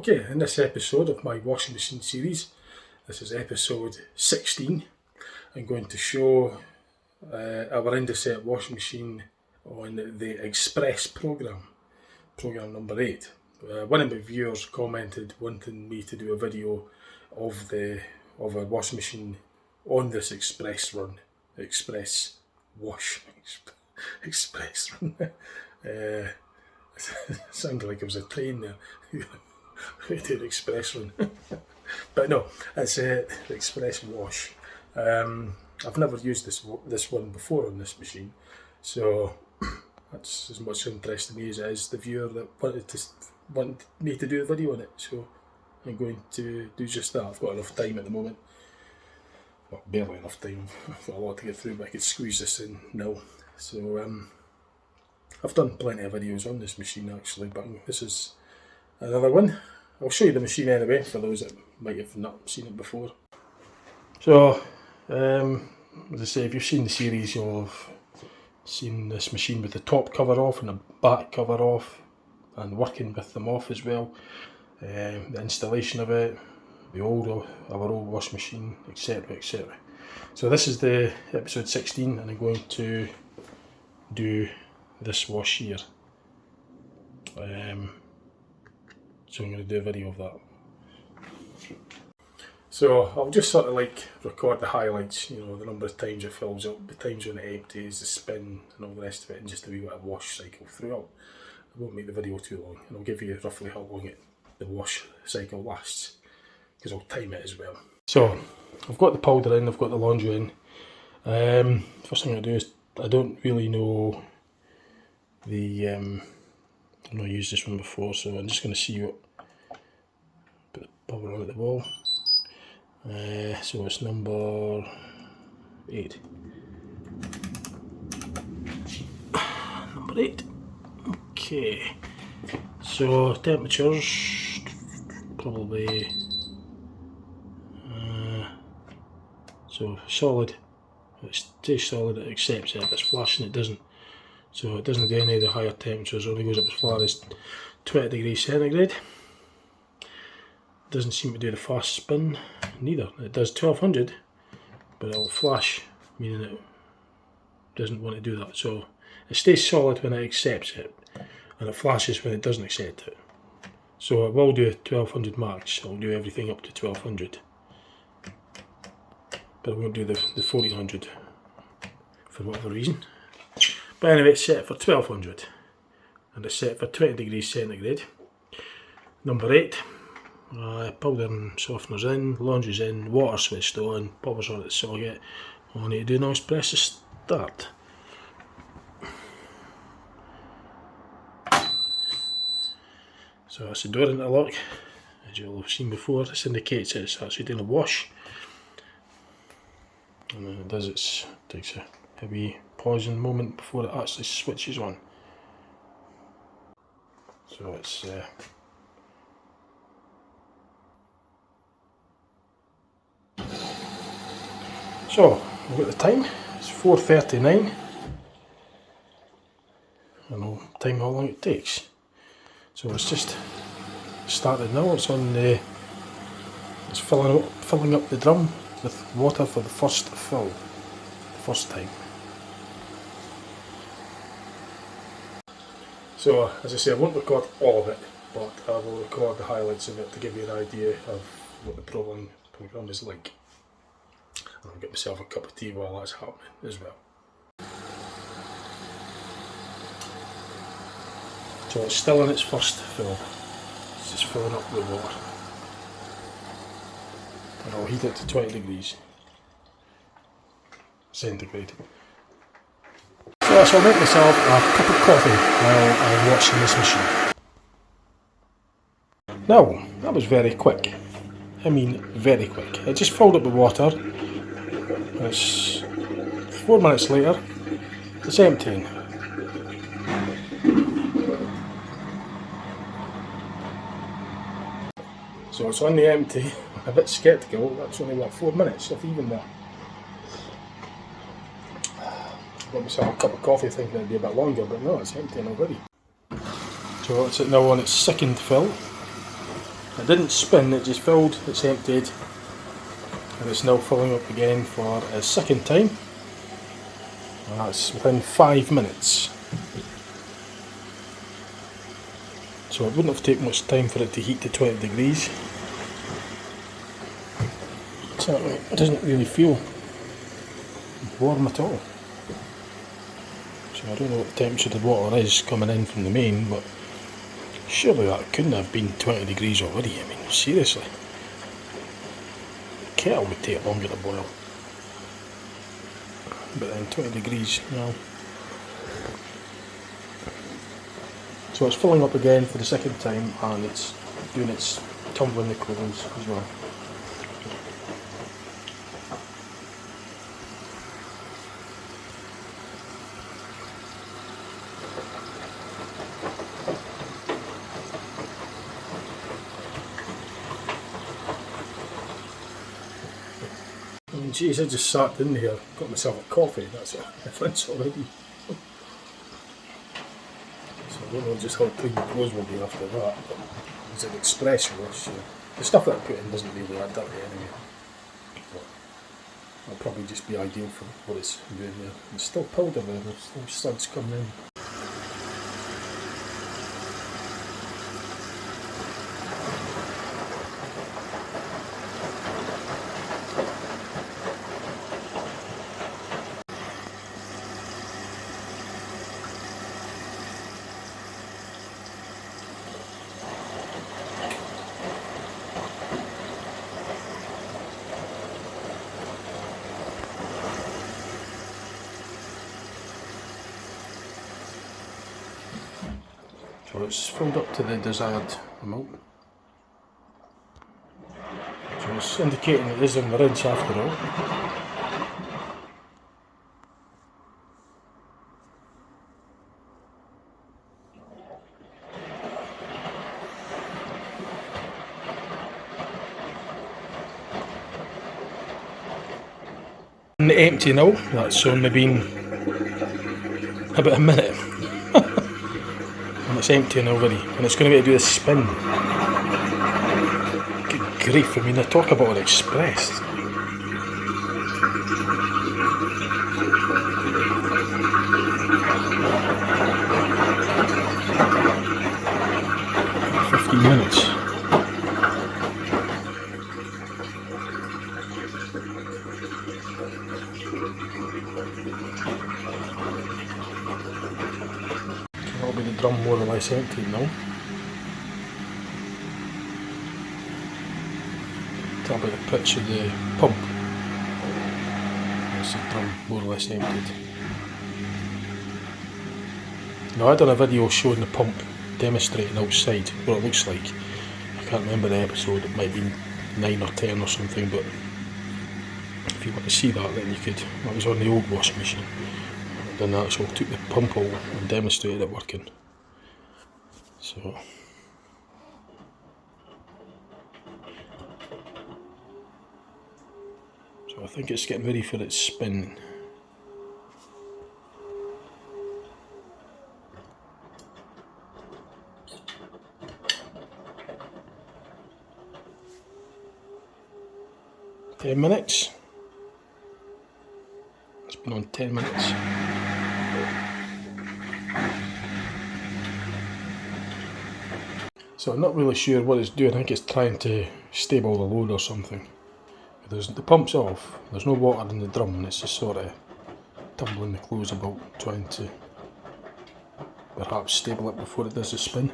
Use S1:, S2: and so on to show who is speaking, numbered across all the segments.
S1: Okay, in this episode of my washing machine series, this is episode 16, I'm going to show our Indesit washing machine on the Express program number 8. One of my viewers commented wanting me to do a video of our washing machine on this Express run, Express run. Sounded like it was a train there. To the Express run. But no, it's the Express wash. I've never used this one before on this machine, so that's as much interest to me as it is the viewer that wanted me to do a video on it. So I'm going to do just that. I've got enough time at the moment. Well, barely enough time. I've got a lot to get through, but I could squeeze this in now. So I've done plenty of videos on this machine actually, but this is another one. I'll show you the machine anyway for those that might have not seen it before. So, as I say, if you've seen the series, you'll have seen this machine with the top cover off and the back cover off, and working with them off as well. The installation of it, our old washing machine, etc, etc. So this is the episode 16, and I'm going to do this wash here. So I'm going to do a video of that. So I'll just sort of like record the highlights, you know, the number of times it fills up, the times when it empties, the spin and all the rest of it, and just a wee bit of wash cycle throughout. I won't make the video too long, and I'll give you roughly how long the wash cycle lasts, because I'll time it as well. So I've got the powder in, I've got the laundry in. First thing I do is, I don't really know I've not used this one before, so I'm just going to see what, put the power on at the wall. So it's number 8. Number 8. Okay. So temperatures probably so solid. It stays solid. It accepts it. If it's flashing, it doesn't. So it doesn't do any of the higher temperatures, it only goes up as far as 20 degrees centigrade. Doesn't seem to do the fast spin, neither. It does 1200, but it'll flash, meaning it doesn't want to do that. So it stays solid when it accepts it, and it flashes when it doesn't accept it. So it will do 1200 max, it'll do everything up to 1200. But it won't do the 1400 for whatever reason. But anyway, it's set for 1200, and it's set for 20 degrees centigrade. Number 8, powder and softeners in, laundry's in, water switched on, power's on at the socket. All I need to do now is press the start. So that's the door interlock, as you'll have seen before. This indicates it's actually doing a wash. And then it does takes a heavy pausing moment before it actually switches on. So it's so we've got the time, it's 4:39, and I'll time how long it takes. So it's just started now. It's on the it's filling up the drum with water for the first fill, the first time. So, as I say, I won't record all of it, but I will record the highlights of it to give you an idea of what the program is like. And I'll get myself a cup of tea while that's happening as well. So it's still in its first fill. It's just filling up with water. And I'll heat it to 20 degrees centigrade. So I'll make myself a cup of coffee while I'm watching this machine. Now, that was very quick. I mean, very quick. It just filled up with water. It's 4 minutes later. It's emptying. So it's on the empty. I'm a bit sceptical. That's only what, 4 minutes, if even that. Got myself a cup of coffee thinking it'd be a bit longer, but no, it's emptying already. So it's now on its second fill. It didn't spin, it just filled, it's emptied, and it's now filling up again for a second time. And that's within 5 minutes. So it wouldn't have taken much time for it to heat to 20 degrees. Certainly it doesn't really feel warm at all. So I don't know what the temperature of the water is coming in from the main, but surely that couldn't have been 20 degrees already. I mean, seriously. The kettle would take longer to boil. But then 20 degrees now. So it's filling up again for the second time, and it's doing its tumbling the clothes as well. Geez, I just sat in here, got myself a coffee, that's a difference already. So I don't know just how clean the clothes will be after that, but it's an express wash. The stuff that I put in doesn't really that dirty anyway. But it'll probably just be ideal for what it's doing there. There's still powder there, there's still suds coming in. So it's filled up to the desired amount. So it's indicating it is in the rinse after all. And empty now, that's only been about a minute. And it's emptying already, and it's going to be able to do a spin. Good grief, I mean, I talk about an express. Minutes. That'll be the drum more or less empty now. That'll be the pitch of the pump. That's the drum more or less emptied. Now I done a video showing the pump demonstrating outside what it looks like. I can't remember the episode, it might be 9 or 10 or something, but if you want to see that, then you could. That was on the old washing machine. I done that, so I took the pump out and demonstrated it working. So I think it's getting ready for its spin. $10 minutes. It's been on 10 minutes. So I'm not really sure what it's doing. I think it's trying to stable the load or something. The pump's off, there's no water in the drum, and it's just sort of tumbling the clothes about, trying to perhaps stable it before it does the spin.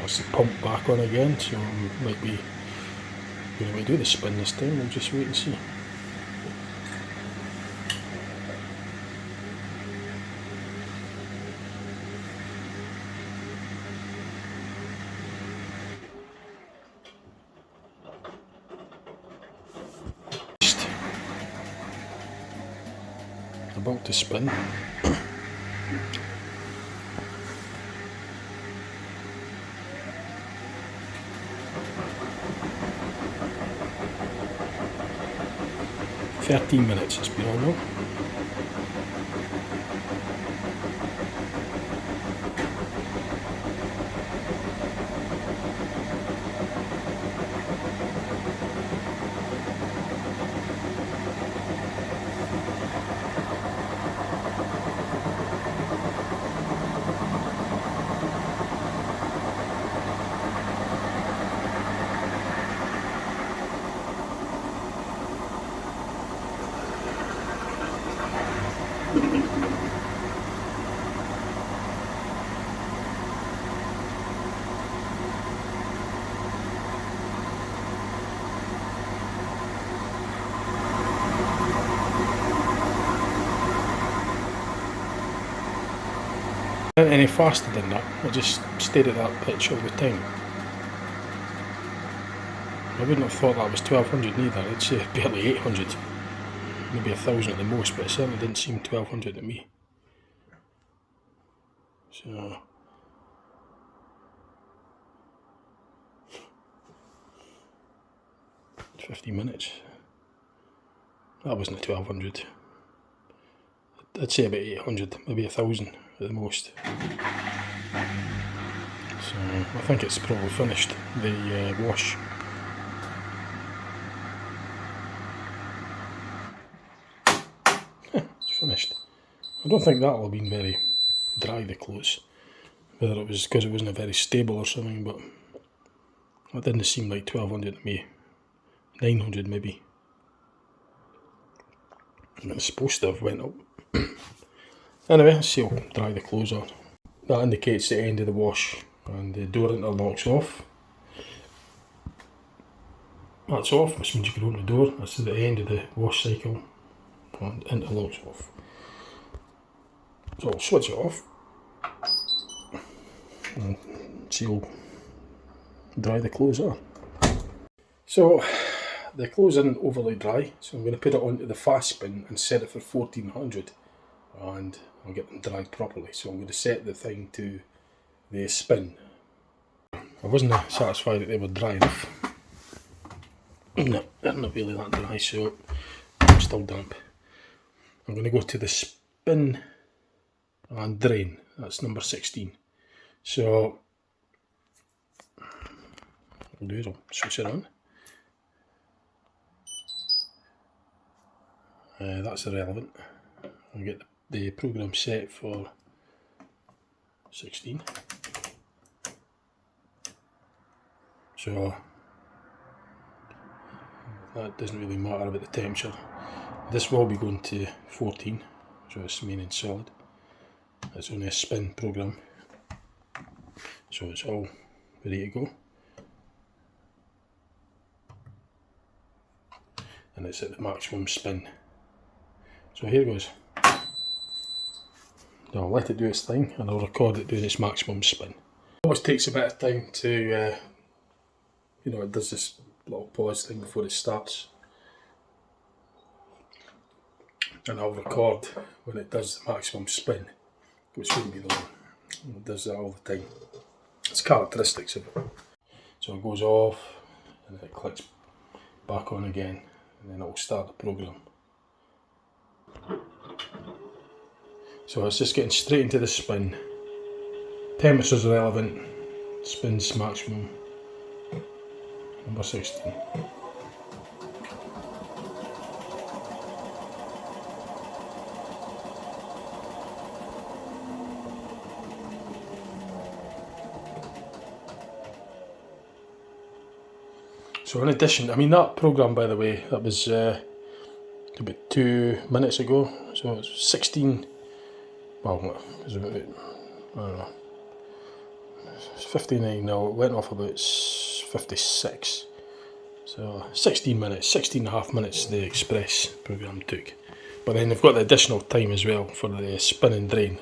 S1: That's the pump back on again, so it might be going to do the spin this time. We'll just wait and see. About to spin. 13 minutes it's been on now. Any faster than that, I just stayed at that pitch all the time. I wouldn't have thought that was 1200 either, I'd say barely 800, maybe 1000 at the most, but it certainly didn't seem 1200 to me. So 50 minutes, that wasn't a 1200, I'd say about 800, maybe 1000 at the most. So I think it's probably finished, the wash. It's finished. I don't think that'll have been very dry, the clothes, whether it was because it wasn't very stable or something, but it didn't seem like 1200 to me. 900 maybe. And it's supposed to have went up. Anyway, let's see how dry the clothes are. That indicates the end of the wash, and the door interlocks off. That's off, which means you can open the door. That's the end of the wash cycle, and interlocks off. So I'll switch it off and see how dry the clothes are. So the clothes aren't overly dry, so I'm going to put it onto the fast spin and set it for 1400, and I'll get them dried properly. So I'm going to set the thing to the spin. I wasn't satisfied that they were dry enough. No, they're not really that dry, so I'm still damp. I'm going to go to the spin and drain, that's number 16. So what I'll do is I'll switch it on. That's irrelevant. I'll get the program set for 16. So that doesn't really matter about the temperature. This will be going to 14, so it's remaining solid. It's only a spin program, so it's all ready to go. And it's at the maximum spin. So here goes. I'll let it do its thing and I'll record it doing its maximum spin. It always takes a bit of time to, it does this little pause thing before it starts. And I'll record when it does the maximum spin, which wouldn't be the one. It does that all the time. It's characteristics of it. So it goes off and then it clicks back on again, and then it'll start the program. So it's just getting straight into the spin. Temperature's relevant, spins maximum, number 16. So in addition, that program, by the way, that was about 2 minutes ago, so it's 16, well, it was about, I don't know, it's 59 now, it went off about 56, so 16 minutes, 16 and a half minutes the express program took. But then they've got the additional time as well for the spin and drain,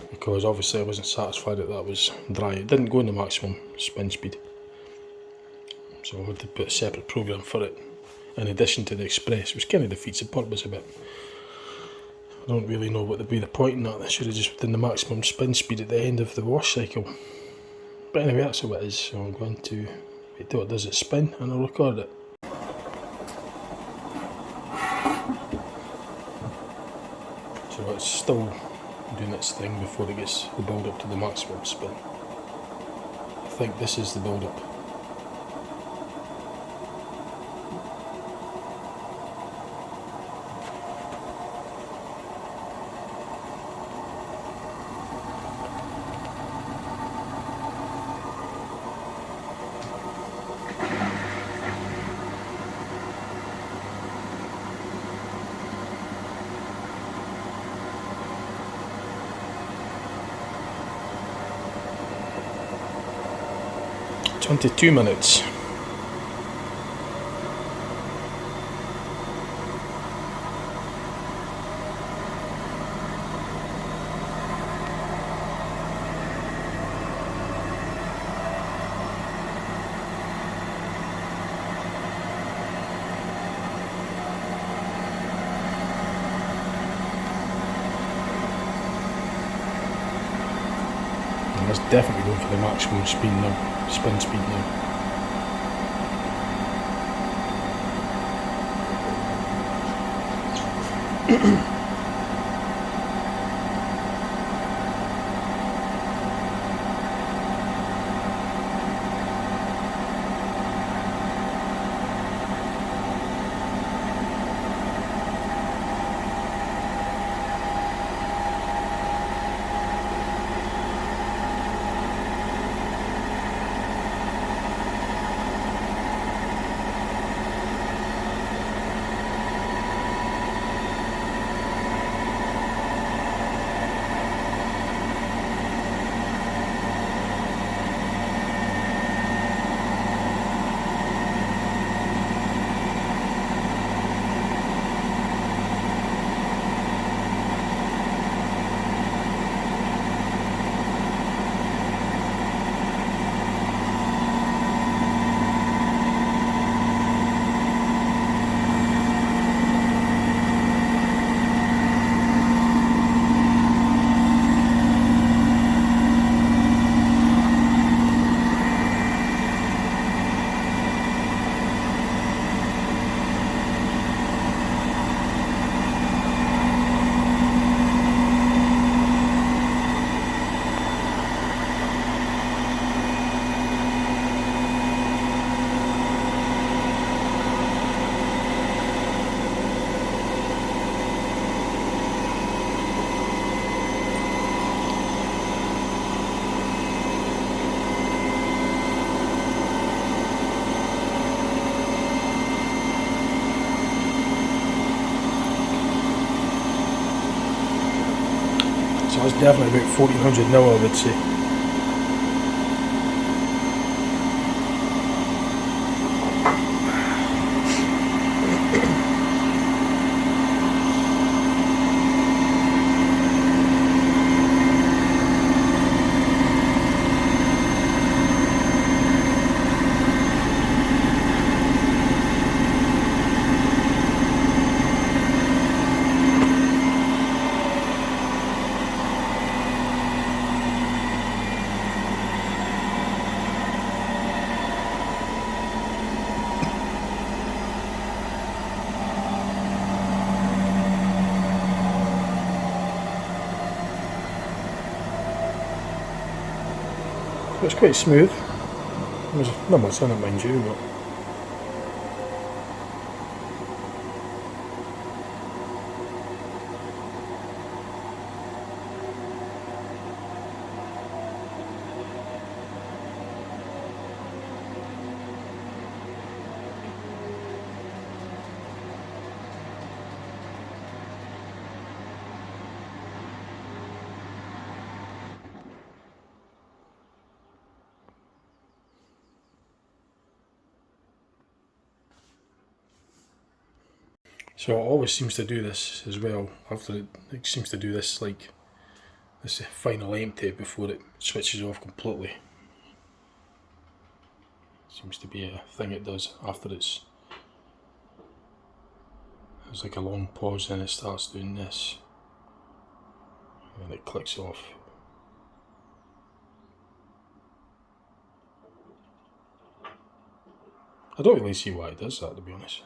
S1: because obviously I wasn't satisfied that was dry. It didn't go in the maximum spin speed, so I had to put a separate program for it in addition to the express, which kind of defeats the purpose a bit. I don't really know what would be the point in that. They should have just done the maximum spin speed at the end of the wash cycle. But anyway, that's how it is. So I'm going to wait till it does its spin and I'll record it. So it's still doing its thing before it gets the build up to the maximum spin. I think this is the build up. "22 minutes. And that's definitely going for the maximum speed now, spin speed now. So that's definitely about 1400 now, I would say. It's quite smooth. There's not much in it, mind you, but so it always seems to do this as well. After it seems to do this, like this final empty before it switches off completely. Seems to be a thing it does after there's like a long pause, and it starts doing this, and it clicks off. I don't really see why it does that, to be honest.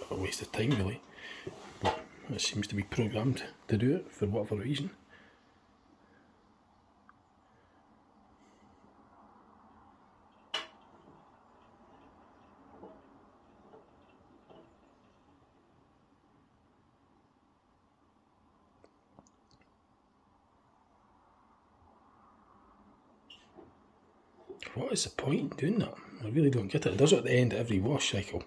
S1: It's a waste of time really, but it seems to be programmed to do it for whatever reason. What is the point in doing that? I really don't get it. It does it at the end of every wash cycle.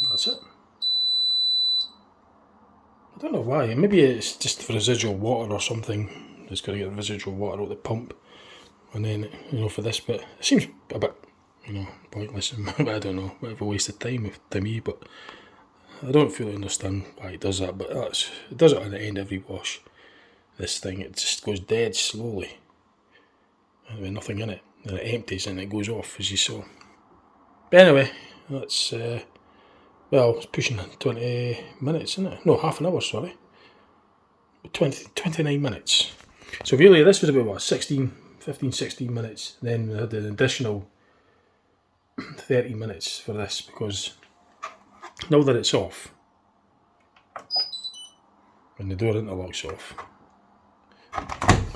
S1: That's it. I don't know why. Maybe it's just for residual water or something. It's got to get the residual water out the pump, and then for this bit, it seems a bit pointless. I don't know, bit of a waste of time to me. But I don't fully understand why it does that. But it does it at the end of every wash. This thing, it just goes dead slowly. With nothing in it, and it empties and it goes off, as you saw. But anyway, that's well, it's pushing 20 minutes, isn't it? No, half an hour, sorry. 29 minutes. So really, this was about, what, 16 minutes. Then we had an additional 30 minutes for this, because now that it's off, and the door interlock's off,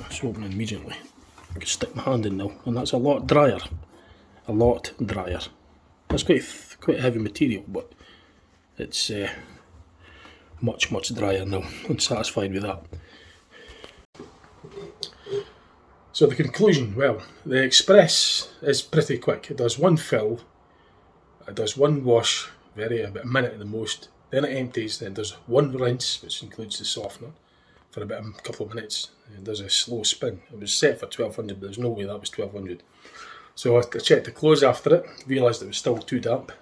S1: it's opening immediately. I can stick my hand in now, and that's a lot drier. A lot drier. That's quite heavy material, but it's much drier now. I'm satisfied with that. So the conclusion, well, the Express is pretty quick. It does one fill, it does one wash, about a minute at the most, then it empties, then it does one rinse, which includes the softener, for a couple of minutes. It does a slow spin. It was set for 1200, but there's no way that was 1200. So I checked the close after it, realised it was still too damp.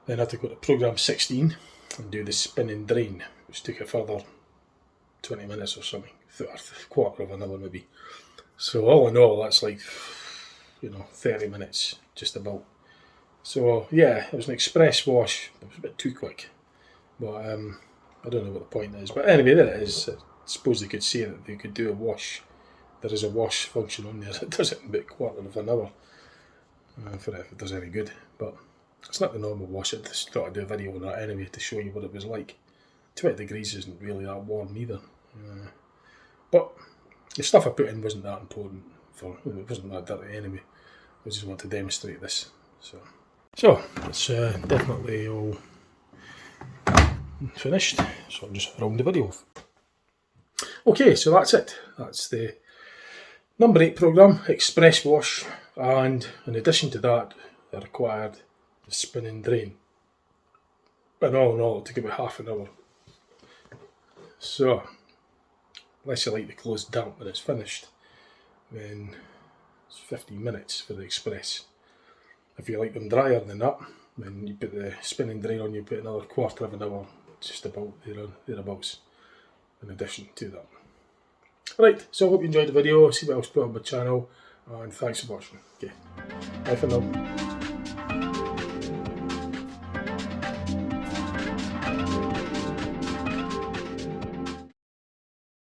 S1: Then I had to go to program 16 and do the spin and drain, which took a further 20 minutes or something, a quarter of an hour maybe. So all in all, that's like 30 minutes just about. So yeah, it was an express wash. It was a bit too quick, but I don't know what the point is. But anyway, there it is. I suppose they could say that they could do a wash. There is a wash function on there. It does it in about a quarter of an hour. For if it does any good, but it's not the normal wash. I just thought I'd do a video on that anyway to show you what it was like. 20 degrees isn't really that warm either. But the stuff I put in wasn't that important. It wasn't that dirty anyway. I just want to demonstrate this. So it's definitely all finished. So I'll just round the video off. Okay, so that's it. That's the number 8 program, Express Wash, and in addition to that, I required the spin and drain. But all in all, it took about half an hour. So, unless you like the clothes damp when it's finished, then it's 15 minutes for the Express. If you like them drier than that, then you put the spin and drain on, you put another quarter of an hour, just about thereabouts, in addition to that. Right, so I hope you enjoyed the video. See what else put on my channel, and thanks for watching. Okay, bye for now.